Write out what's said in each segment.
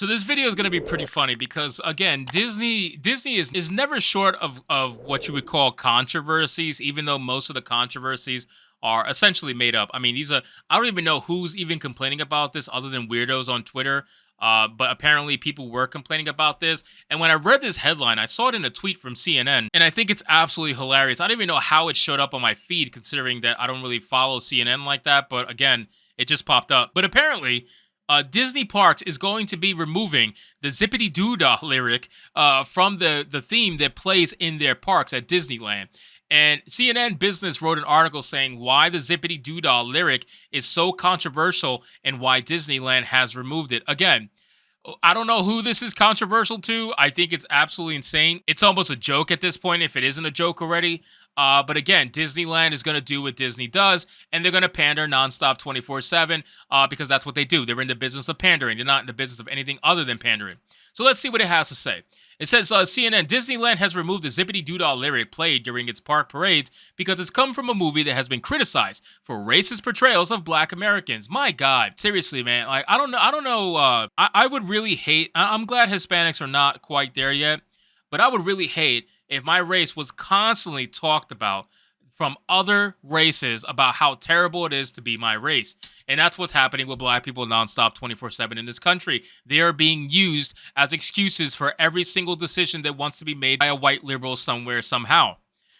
So this video is going to be pretty funny because again, Disney is never short of what you would call controversies, even though most of the controversies are essentially made up. I mean, these are I don't even know who's even complaining about this other than weirdos on Twitter. But apparently people were complaining about this. And when I read this headline, I saw it in a tweet from CNN, and I think it's absolutely hilarious. I don't even know how it showed up on my feed, considering that I don't really follow CNN like that. But again, it just popped up. But apparently, Disney Parks is going to be removing the Zippity Doo Dah lyric from the theme that plays in their parks at Disneyland. And CNN Business wrote an article saying why the Zippity Doo Dah lyric is so controversial and why Disneyland has removed it. Again, I don't know who this is controversial to. I think it's absolutely insane. It's almost a joke at this point, if it isn't a joke already. But again, Disneyland is going to do what Disney does, and they're going to pander nonstop 24/7 because that's what they do. They're in the business of pandering. They're not in the business of anything other than pandering. So let's see what it has to say. It says CNN, Disneyland has removed the Zippity Doo Dah lyric played during its park parades because it's come from a movie that has been criticized for racist portrayals of Black Americans. My God, seriously, man. Like, I don't know. I would really hate. I'm glad Hispanics are not quite there yet, but I would really hate if my race was constantly talked about from other races about how terrible it is to be my race. And that's what's happening with Black people nonstop 24/7 in this country. They are being used as excuses for every single decision that wants to be made by a white liberal somewhere, somehow.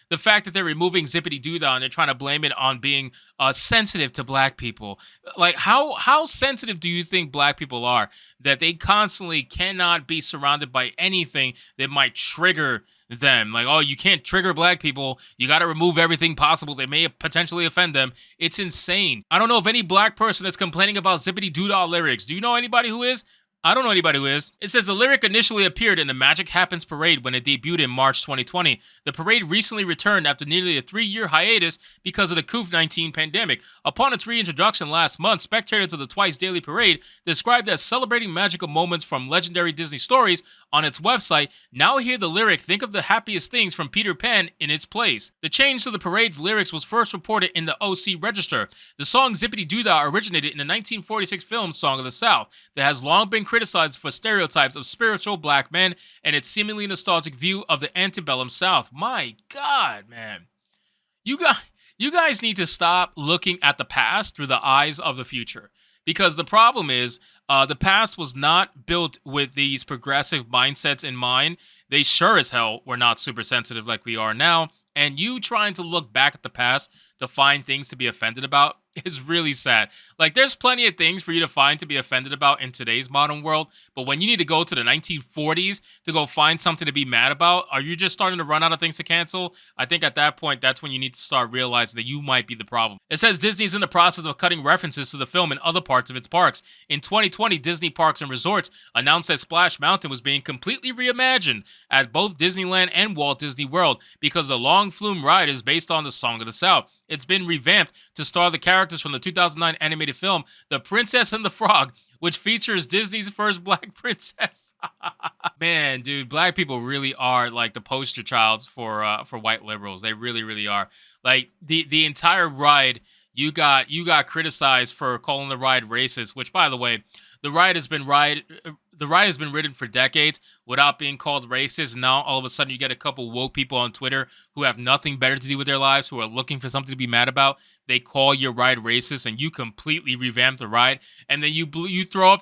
The fact that they're removing Zippity Doo Dah and they're trying to blame it on being sensitive to Black people. Like, how sensitive do you think Black people are that they constantly cannot be surrounded by anything that might trigger them? Like, oh, you can't trigger Black people. You got to remove everything possible that may potentially offend them. It's insane. I don't know of any Black person that's complaining about Zippity Doo Dah lyrics. Do you know anybody who is? I don't know anybody who is. It says the lyric initially appeared in the Magic Happens parade when it debuted in March 2020. The parade recently returned after nearly a 3-year hiatus because of the COVID-19 pandemic. Upon its reintroduction last month, spectators of the twice daily parade, described as celebrating magical moments from legendary Disney stories on its website, now hear the lyric, think of the happiest things from Peter Pan in its place. The change to the parade's lyrics was first reported in the OC Register. The song Zippity Doo Dah originated in the 1946 film Song of the South that has long been criticized for stereotypes of spiritual Black men and its seemingly nostalgic view of the antebellum South. My God, man. You guys need to stop looking at the past through the eyes of the future. Because the problem is, the past was not built with these progressive mindsets in mind. They sure as hell were not super sensitive like we are now. And you trying to look back at the past to find things to be offended about is really sad. Like, there's plenty of things for you to find to be offended about in today's modern world, but when you need to go to the 1940s to go find something to be mad about, are you just starting to run out of things to cancel? I think at that point, that's when you need to start realizing that you might be the problem. It says Disney's in the process of cutting references to the film in other parts of its parks. In 2020, Disney Parks and Resorts announced that Splash Mountain was being completely reimagined at both Disneyland and Walt Disney World because the long flume ride is based on the Song of the South. It's been revamped to star the characters from the 2009 animated film The Princess and the Frog, which features Disney's first Black princess. Man, dude, Black people really are like the poster childs for white liberals. They really, really are. Like, the entire ride, you got criticized for calling the ride racist, which, by the way, the ride has been ridden for decades without being called racist. Now, all of a sudden, you get a couple woke people on Twitter who have nothing better to do with their lives, who are looking for something to be mad about. They call your ride racist, and you completely revamp the ride, and then you throw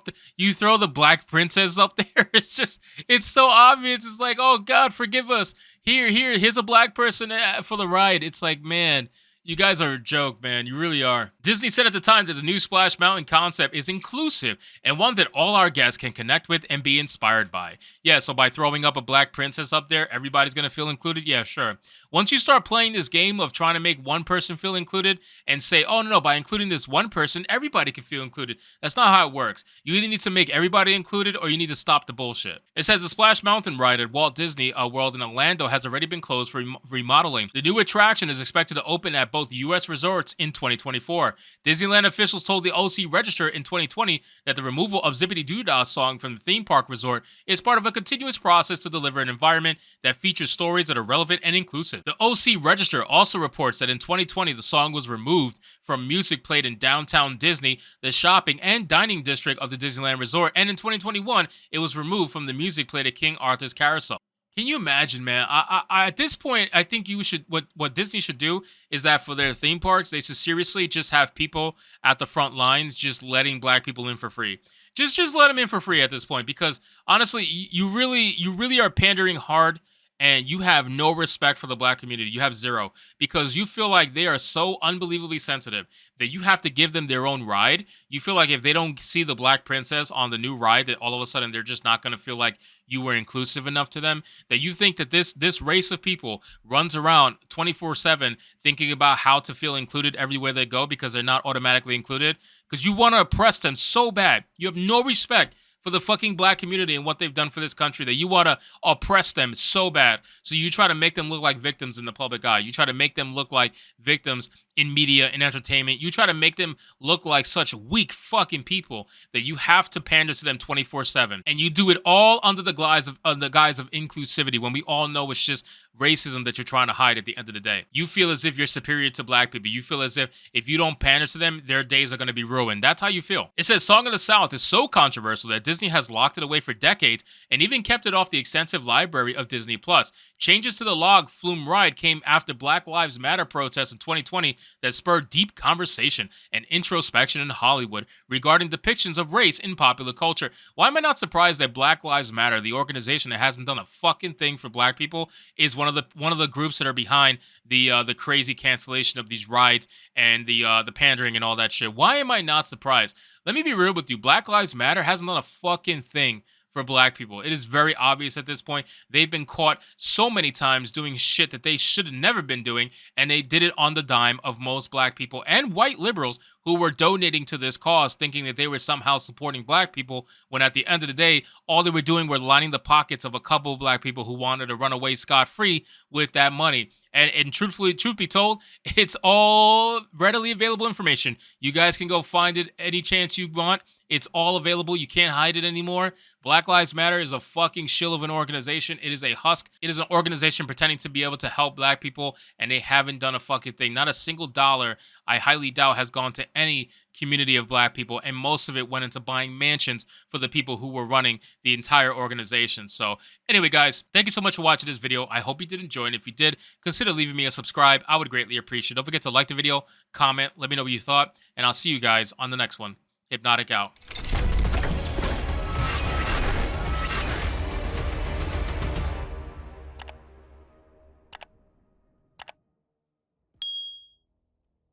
the Black princess up there. It's so obvious. It's like, oh God, forgive us. Here's a Black person for the ride. It's like, man, you guys are a joke, man. You really are. Disney said at the time that the new Splash Mountain concept is inclusive and one that all our guests can connect with and be inspired by. Yeah, so by throwing up a Black princess up there, everybody's going to feel included? Yeah, sure. Once you start playing this game of trying to make one person feel included and say, oh, no, by including this one person, everybody can feel included. That's not how it works. You either need to make everybody included or you need to stop the bullshit. It says the Splash Mountain ride at Walt Disney World in Orlando has already been closed for remodeling. The new attraction is expected to open at at both U.S. resorts in 2024. Disneyland officials told the OC Register in 2020 that the removal of Zippity Doo Dah song from the theme park resort is part of a continuous process to deliver an environment that features stories that are relevant and inclusive. The OC Register also reports that in 2020 the song was removed from music played in downtown Disney, the shopping and dining district of the Disneyland Resort, and in 2021 it was removed from the music played at King Arthur's Carousel. Can you imagine, man? At this point, I think you should what Disney should do is that for their theme parks, they should seriously just have people at the front lines just letting black people in for free. Just let them in for free at this point, because honestly, you really are pandering hard, and you have no respect for the black community. You have zero, because you feel like they are so unbelievably sensitive that you have to give them their own ride. You feel like if they don't see the black princess on the new ride, that all of a sudden they're just not going to feel like you were inclusive enough to them. That you think that this race of people runs around 24/7 thinking about how to feel included everywhere they go because they're not automatically included, because you want to oppress them so bad. You have no respect for the fucking black community and what they've done for this country, that you want to oppress them so bad. So you try to make them look like victims in the public eye. You try to make them look like victims in media and entertainment. You try to make them look like such weak fucking people that you have to pander to them 24/7. And you do it all under the guise of inclusivity, when we all know it's just racism that you're trying to hide at the end of the day. You feel as if you're superior to black people. You feel as if you don't pander to them, their days are going to be ruined. That's how you feel. It says Song of the South is so controversial that Disney has locked it away for decades and even kept it off the extensive library of Disney Plus. Changes to the log flume ride came after Black Lives Matter protests in 2020 that spurred deep conversation and introspection in Hollywood regarding depictions of race in popular culture. Why am I not surprised that Black Lives Matter, the organization that hasn't done a fucking thing for black people, is one of the groups that are behind the crazy cancellation of these rides and the pandering and all that shit? Why am I not surprised? Let me be real with you. Black Lives Matter hasn't done a fucking thing for black people. It is very obvious at this point. They've been caught so many times doing shit that they should have never been doing, and they did it on the dime of most black people and white liberals who were donating to this cause, thinking that they were somehow supporting black people, when at the end of the day, all they were doing were lining the pockets of a couple of black people who wanted to run away scot-free with that money. And truthfully, truth be told, it's all readily available information. You guys can go find it any chance you want. It's all available. You can't hide it anymore. Black Lives Matter is a fucking shill of an organization. It is a husk. It is an organization pretending to be able to help black people, and they haven't done a fucking thing. Not a single dollar, I highly doubt, has gone to any community of black people, and most of it went into buying mansions for the people who were running the entire organization. So anyway, guys, thank you so much for watching this video. I hope you did enjoy, and if you did, consider leaving me a subscribe. I would greatly appreciate it. Don't forget to like the video, comment, let me know what you thought, and I'll see you guys on the next one. Hypnotic out.